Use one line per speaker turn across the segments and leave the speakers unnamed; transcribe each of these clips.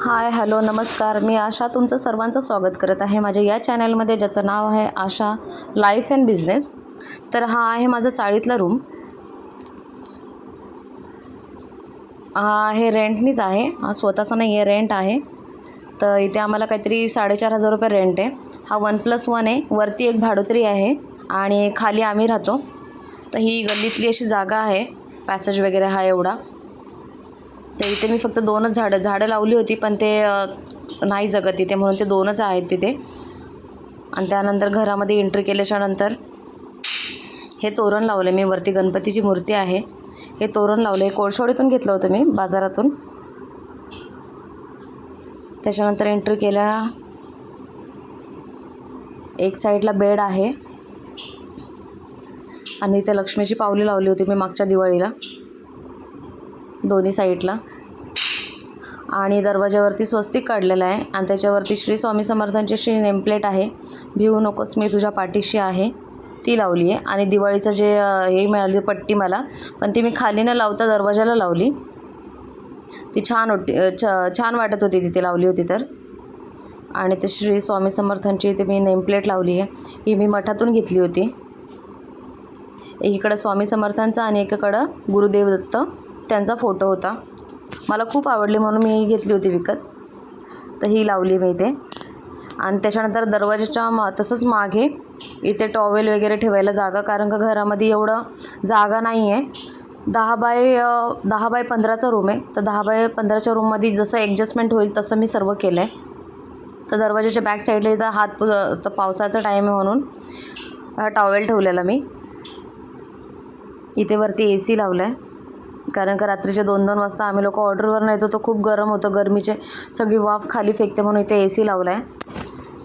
Hi hello नमस्कार. मी आशा तुमचं सर्वांचं स्वागत करत आहे माझ्या या चॅनलमध्ये, ज्याचं नाव आहे आशा लाईफ अँड बिझनेस. तर हा आहे माझा चाळीतला रूम. हा हे रेंटनीच आहे, हा स्वतःचा नाही आहे, रेंट आहे. तर इथे आम्हाला काहीतरी 4,500 रुपये रेंट आहे. हा 1+1 आहे. वरती एक भाडोत्री आहे आणि खाली आम्ही राहतो. तर ही गल्लीतली अशी जागा आहे, पॅसेज वगैरे हा एवढा. तर इथे मी फक्त 2च झाडं लावली होती, पण ते नाही जगत इथे, म्हणून ते 2च आहेत तिथे. आणि त्यानंतर घरामध्ये एंट्री केल्याच्यानंतर हे तोरण लावले मी. वरती गणपतीची मूर्ती आहे. हे तोरण लावले, कोळशवाडीतून घेतलं होतं मी, बाजारातून. त्याच्यानंतर एंट्री केल्या, एक साईडला बेड आहे आणि इथे लक्ष्मीची पावली लावली होती मी मागच्या दिवाळीला, दोन्ही साईडला. आणि दरवाजावरती स्वस्तिक काढलेलं आहे आणि त्याच्यावरती श्री स्वामी समर्थांची अशी नेमप्लेट आहे, भिवू नकोस मी तुझ्या पाठीशी आहे, ती लावली आहे. आणि दिवाळीचं जे हे मिळाली पट्टी मला, पण ती मी खाली न लावता दरवाजाला लावली. ती छान वाटत होती तिथे लावली होती तर. आणि ते श्री स्वामी समर्थांची इथे मी नेमप्लेट लावली आहे. ही मी मठातून घेतली होती. एकीकडं स्वामी समर्थांचा आणि एकीकडं गुरुदेव दत्त त्यांचा फोटो होता. मला खूप आवडली म्हणून मी ही घेतली होती विकत. तर ही लावली मी इथे. आणि त्याच्यानंतर दरवाजाच्या तसंच मागे इथे टॉवेल वगैरे ठेवायला जागा, कारण का घरामध्ये एवढं जागा नाही आहे. 10x15चा रूम आहे. तर 10x15च्या रूममध्ये जसं ॲडजस्टमेंट होईल तसं मी सर्व केलं आहे. तर दरवाजाच्या बॅक साईडला इथं तर पावसाचा टाईम आहे म्हणून टॉवेल ठेवलेला मी. इथे वरती AC लावला आहे, कारण का रात्रीचे 2-2 वाजता आम्ही लोक ऑर्डरवर येतो, तो खूप गरम होतं, गरमीचे सगळी वाफ खाली फेकते, म्हणून इथे AC लावला आहे.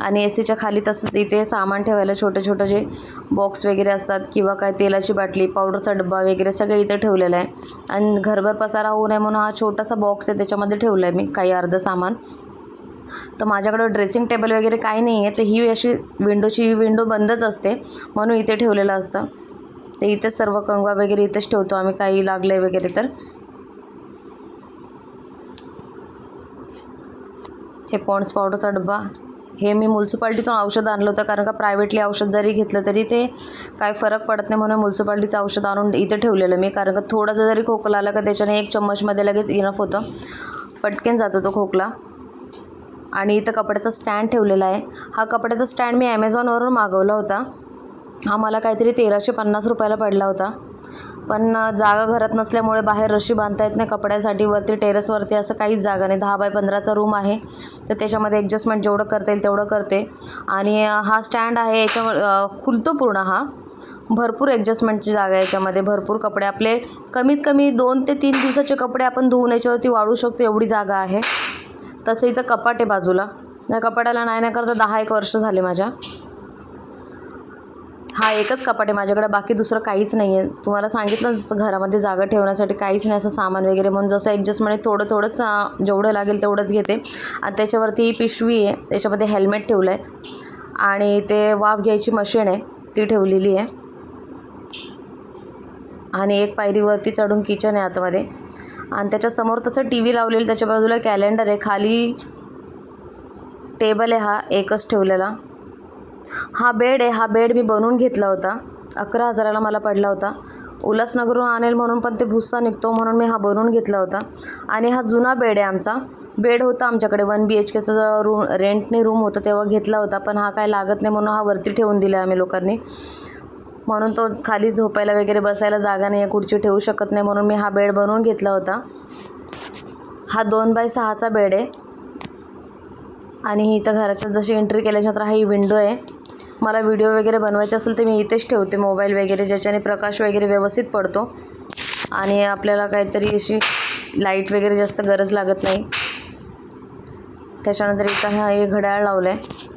आणि ACच्या खाली तसंच इथे सामान ठेवायला छोटे जे बॉक्स वगैरे असतात, किंवा काय तेलाची बाटली, पावडरचा डब्बा वगैरे सगळं इथे ठेवलेलं आहे. आणि घरभर पसारा होऊ नये म्हणून हा छोटासा बॉक्स आहे, त्याच्यामध्ये ठेवलं आहे मी काही अर्धं सामान. तर माझ्याकडं ड्रेसिंग टेबल वगैरे काही नाही आहे. तर ही अशी विंडो बंदच असते, म्हणून इथे ठेवलेलं असतं. ते इथेच सर्व कंगवा वगैरे इथेच ठेवतो आम्ही, काही लागले वगैरे तर. हे पॉन्ड्स पावडरचा डब्बा, हे मी म्युन्सिपाल्टीतून औषध आणलं होतं, कारण का प्रायव्हेटली औषध जरी घेतलं तरी ते काय फरक पडत नाही, म्हणून म्युन्सिपाल्टीचं औषध आणून इथे ठेवलेलं मी. कारण का थोडासा जरी खोकला आला का त्याच्याने 1 चम्मचमध्ये लगेच इनफ होतं, पटकन जातो तो खोकला. आणि इथं कपड्याचा स्टँड ठेवलेला आहे. हा कपड्याचा स्टँड मी ॲमेझॉनवरून मागवला होता. हा मला काहीतरी 1,350 रुपयाला पडला होता. पण जागा घरात नसल्यामुळे बाहेर रशी बांधता येत नाही कपड्यासाठी. वरती टेरेसवरती असं काहीच जागा नाही. 10x15चा रूम आहे, तर त्याच्यामध्ये ॲडजस्टमेंट जेवढं करता येईल तेवढं करते. आणि हा स्टँड आहे, याच्यावर खुलतो पूर्ण. हा भरपूर ॲडजस्टमेंटची जागा आहे याच्यामध्ये. भरपूर कपडे आपले कमीत कमी 2 ते 3 दिवसाचे कपडे आपण धुवून याच्यावरती वाळू शकतो, एवढी जागा आहे. तसं इथं कपाट आहे बाजूला. या कपाटाला नाही करता 10-1 वर्ष झाले माझ्या. हा एकच कपाट आहे माझ्याकडे, बाकी दुसरं काहीच नाही आहे. तुम्हाला सांगितलं जसं घरामध्ये जागा ठेवण्यासाठी काहीच नाही असं सामान वगैरे, म्हणून जसं ॲडजस्टमेंट थोडंच जेवढं लागेल तेवढंच घेते. आणि त्याच्यावरती ही पिशवी आहे, त्याच्यामध्ये हेल्मेट ठेवलं आहे. आणि ते वाफ घ्यायची मशीन आहे, ती ठेवलेली आहे. आणि एक पायरीवरती चढून किचन आहे आतमध्ये. आणि त्याच्यासमोर तसं TV लावलेलं, त्याच्या बाजूला कॅलेंडर आहे, खाली टेबल आहे, हा एकच ठेवलेला. हा बेड आहे. हा बेड मी बनवून घेतला होता, 11,000ला मला पडला होता. उल्हासनगरहून आणेल म्हणून, पण ते भुस्सा निघतो म्हणून मी हा बनवून घेतला होता. आणि हा जुना बेड आहे आमचा. बेड होता आमच्याकडे 1 BHKचा रूम, रेंटने रूम होतं तेव्हा घेतला होता, पण हा काय लागत नाही म्हणून हा वरती ठेवून दिला आम्ही लोकांनी. म्हणून तो खाली झोपायला वगैरे बसायला जागा नाही आहे, खुर्ची ठेवू शकत नाही, म्हणून मी हा बेड बनवून घेतला होता. हा 2x6चा बेड आहे. आणि इथं घराच्या जशी एंट्री केल्याच्यानंतर हा ही विंडो आहे. मला व्हिडिओ वगैरे बनवायचे असेल तर मी इथेच ठेवते मोबाईल वगैरे, ज्याच्याने प्रकाश वगैरे व्यवस्थित पडतो आणि आपल्याला काहीतरी अशी लाईट वगैरे जास्त गरज लागत नाही. त्याच्यानंतर इथं हा एक घड्याळ लावलं आहे.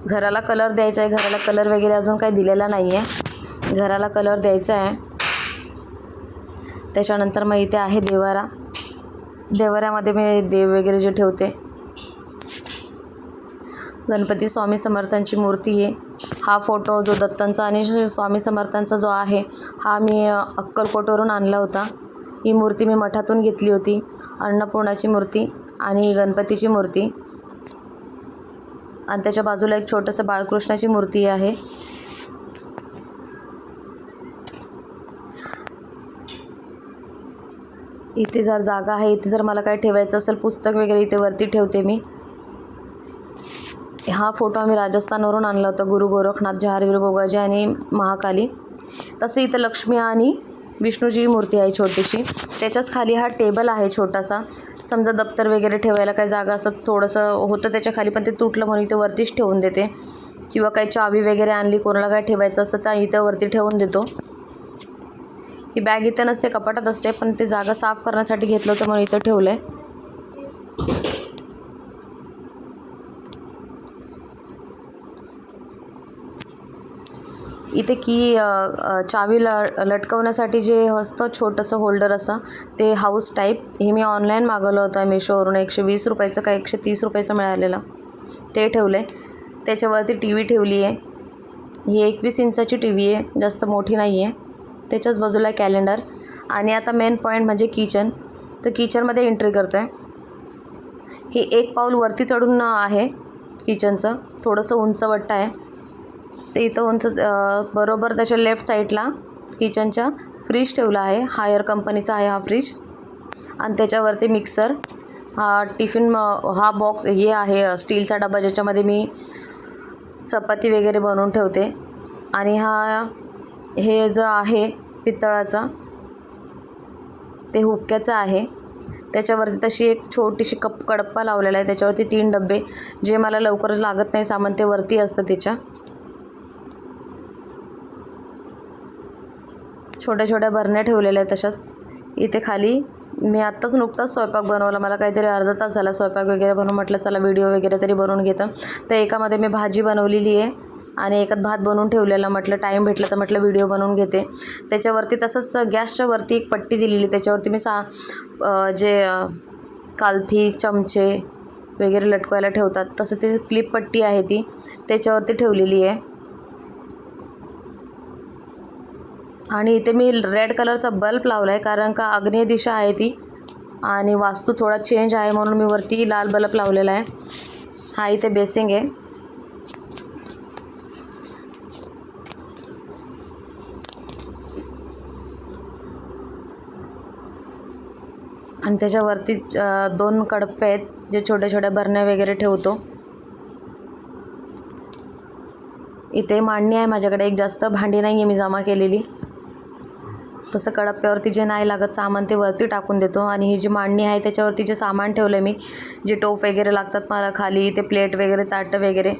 घराला कलर द्यायचा आहे. घराला कलर वगैरे अजून काही दिलेला नाही आहे, घराला कलर द्यायचा आहे. त्याच्यानंतर मग इथे आहे देवारा. देवाऱ्यामध्ये मी देव वगैरे जे ठेवते. गणपती स्वामी समर्थांची मूर्ती आहे. हा फोटो जो दत्तांचा आणि स्वामी समर्थांचा जो आहे, हा मी अक्कलकोटवरून आणला होता. ही मूर्ती मी मठातून घेतली होती, अन्नपूर्णाची मूर्ती आणि गणपतीची मूर्ती. आणि त्याच्या बाजूला एक छोटंसं बाळकृष्णाची मूर्ती आहे. इथे जर जागा आहे, इथे जर मला काय ठेवायचं असेल पुस्तक वगैरे इथे वरती ठेवते मी. हा फोटो आम्ही राजस्थानवरून आणला होता, गुरु गोरखनाथ, जहारवीर गोगाजी आणि महाकाली. तसं इथं लक्ष्मी आणि विष्णूची मूर्ती आहे छोटीशी. त्याच्याच खाली हा टेबल आहे छोटासा. समजा दप्तर वगैरे ठेवायला काही जागा असं थोडंसं होतं त्याच्या खाली, पण ते तुटलं म्हणून इथे वरतीच ठेवून देते. किंवा काही चावी वगैरे आणली, कोणाला काय ठेवायचं असतं तर इथं वरती ठेवून देतो. ही बॅग इथं नसते, कपाटात असते, पण ते जागा साफ करण्यासाठी घेतलं होतं म्हणून इथं ठेवलं आहे. इथे की चावी लटकवण्यासाठी जे असतं छोटंसं होल्डर असं, ते हाऊस टाईप, हे मी ऑनलाईन मागवलं होतं मिशोवरून. 120 रुपयाचं का 130 रुपयाचं मिळालेलं, ते ठेवलं आहे. त्याच्यावरती टी व्ही ठेवली आहे. ही 21 इंचाची टी व्ही आहे, जास्त मोठी नाही आहे. त्याच्याच बाजूला कॅलेंडर. आणि आता मेन पॉईंट म्हणजे किचन. तर किचनमध्ये एंट्री करतो आहे. हे 1 पाऊल वरती चढून आहे किचनचं, थोडंसं उंच वाटतं आहे ते. इथं उंच बरोबर त्याच्या लेफ्ट साईडला किचनच्या फ्रीज ठेवला आहे. हायर कंपनीचा आहे हा फ्रीज. आणि त्याच्यावरती मिक्सर, हा टिफिन, हा बॉक्स हे आहे स्टीलचा डबा ज्याच्यामध्ये मी चपाती वगैरे बनवून ठेवते. आणि हे जो आहे पितळाचा, ते हुक्क्याचं आहे. त्याच्यावरती तशी एक छोटीशी कडप्पा लावलेला आहे. त्याच्यावरती 3 डबे, जे मला लवकर लागत नाही सामान ते वरती असतं. त्याच्या छोट्या छोट्या बरण्या ठेवलेल्या आहेत तशाच. इथे खाली मी आत्ताच नुकताच स्वयंपाक बनवला, मला काहीतरी अर्धा तास झाला स्वयंपाक वगैरे बनवून. म्हटलं चला व्हिडिओ वगैरे तरी बनवून घेतं. तर एकामध्ये मी भाजी बनवलेली आहे आणि एकात भात बनवून ठेवलेला. म्हटलं टाईम भेटला तर म्हटलं व्हिडिओ बनवून घेते. त्याच्यावरती तसंच गॅसच्या वरती एक पट्टी दिलेली, त्याच्यावरती मी जे कालथी, चमचे वगैरे लटकवायला ठेवतात तसं ते क्लिप पट्टी आहे ती, त्याच्यावरती ठेवलेली आहे. आणि इथे मी रेड कलरचा बल्ब लावला आहे, कारण का आग्नेय दिशा आहे ती आणि वास्तू थोडा चेंज आहे म्हणून मी वरती लाल बल्ब लावलेला आहे. हा इथे बेसिंग आहे. आणि त्याच्यावरती 2 कडप्पे आहेत जे छोट्या छोट्या बरण्या वगैरे ठेवतो. इथे मांडणी आहे माझ्याकडे, एक जास्त भांडी नाही आहे मी जमा केलेली. तसं कडप्प्यावरती जे नाही लागत सामान ते वरती टाकून देतो. आणि ही जी मांडणी आहे त्याच्यावरती जे सामान ठेवलं आहे मी, जे टोप वगैरे लागतात मला खाली, ते प्लेट वगैरे, ताटं वगैरे,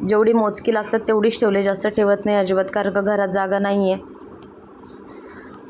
जेवढी मोजकी लागतात तेवढीच ठेवले, जास्त ठेवत नाही अजिबात, कारण का घरात जागा नाही आहे.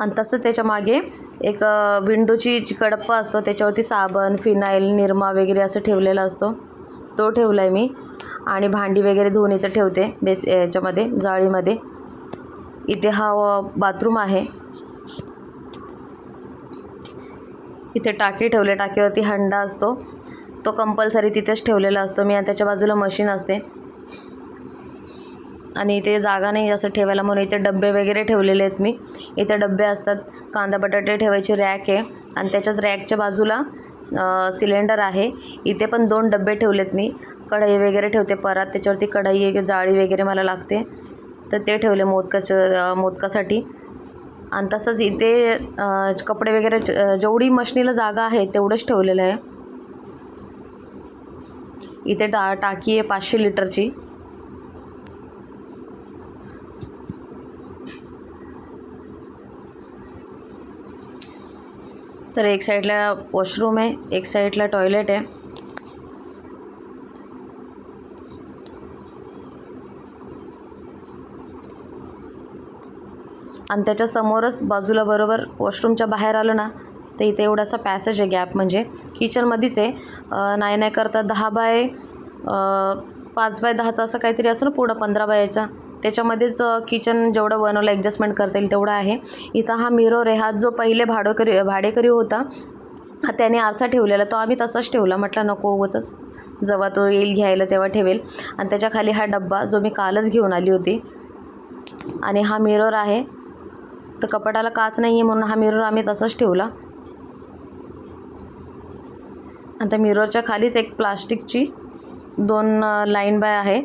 आणि तसं त्याच्या मागे एक विंडोची कडप्पा असतो, त्याच्यावरती साबण, फिनाईल, निरमा वगैरे असं ठेवलेला असतो, तो ठेवला आहे मी. आणि भांडी वगैरे धुवून इथं ठेवते याच्यामध्ये, जाळीमध्ये. इथे हा बाथरूम आहे. इथे टाकी ठेवले, टाकीवरती हंडा असतो, तो कंपल्सरी तिथेच ठेवलेला असतो मी. आणि त्याच्या बाजूला मशीन असते. आणि इथे जागा नाही असं ठेवायला म्हणून इथे डबे वगैरे ठेवलेले आहेत मी. इथे डबे असतात, कांदा बटाटे ठेवायची रॅक आहे. आणि त्याच्याच रॅकच्या बाजूला सिलेंडर आहे. इथे पण 2 डबे ठेवलेत मी. कढई वगैरे ठेवते परात, त्याच्यावरती कढई आहे, जाळी वगैरे मला लागते तर ते ठेवले मोदकासाठी. आणि तसंच इथे कपडे वगैरे जेवढी मशनीला जागा आहे तेवढंच ठेवलेलं आहे. इथे टाकी आहे 500 लिटरची. तर एक साईडला वॉशरूम आहे, एक साईडला टॉयलेट आहे. आणि त्याच्या समोरच बाजूला बरोबर वॉशरूमच्या बाहेर आलं ना तर इथे एवढासा पॅसेज आहे, गॅप म्हणजे किचनमध्येच आहे. नाही करता 10 बाय 5 बाय 10चा असं काहीतरी असं ना, पुढं 15 बायचा, त्याच्यामध्येच किचन जेवढं बनवलं ॲडजस्टमेंट करता येईल तेवढं आहे. इथं हा मिरर आहे. हा जो पहिले भाडेकरी होता त्याने आरसा ठेवलेला, तो आम्ही तसाच ठेवला. म्हटलं नको उगाचच, जेव्हा तो येईल घ्यायला तेव्हा ठेवेल. आणि त्याच्या खाली हा डब्बा जो मी कालच घेऊन आली होती. आणि हा मिरर आहे. तर कपाटाला काच नाही आहे म्हणून हा मिरर आम्ही तसाच ठेवला. आणि त्या मिररच्या खालीच एक प्लास्टिकची 2 लाईन बाय आहे.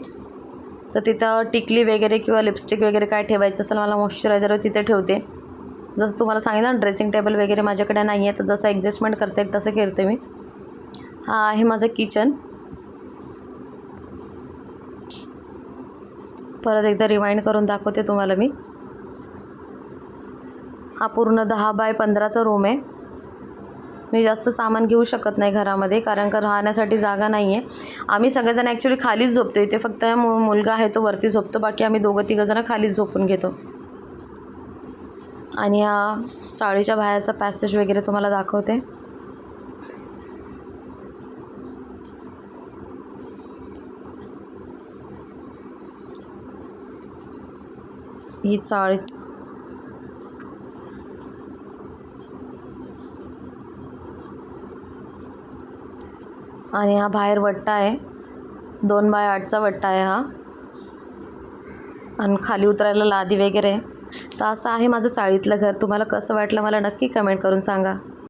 तर तिथं टिकली वगैरे किंवा लिपस्टिक वगैरे काय ठेवायचं असेल मला मॉइश्चरायझर तिथे ठेवते. जसं तुम्हाला सांगितलं ना ड्रेसिंग टेबल वगैरे माझ्याकडे नाही आहे, तर जसं ॲडजस्टमेंट करता येईल तसं करते मी. हा आहे माझं किचन. परत एकदा रिवाइंड करून दाखवते तुम्हाला मी. हा पूर्ण 10 बाय 15चा रूम आहे. मी जास्त सामान घेऊ शकत नाही घरामध्ये, कारण का राहण्यासाठी जागा नाही आहे. आम्ही सगळेजण ॲक्च्युली खालीच झोपतो इथे. फक्त मुलगा आहे तो वरती झोपतो, बाकी आम्ही 2-3 खालीच झोपून घेतो. आणि हा चाळीच्या बाहेरचा पॅसेज वगैरे तुम्हाला दाखवते. ही चाळी आणि हा बाहेर वट्टा आहे. 2 बाय 8चा वट्टा आहे हा. आणि खाली उतरायला लादी वगैरे आहे. तर असं आहे माझं चाळीतलं घर. तुम्हाला कसं वाटलं मला नक्की कमेंट करून सांगा.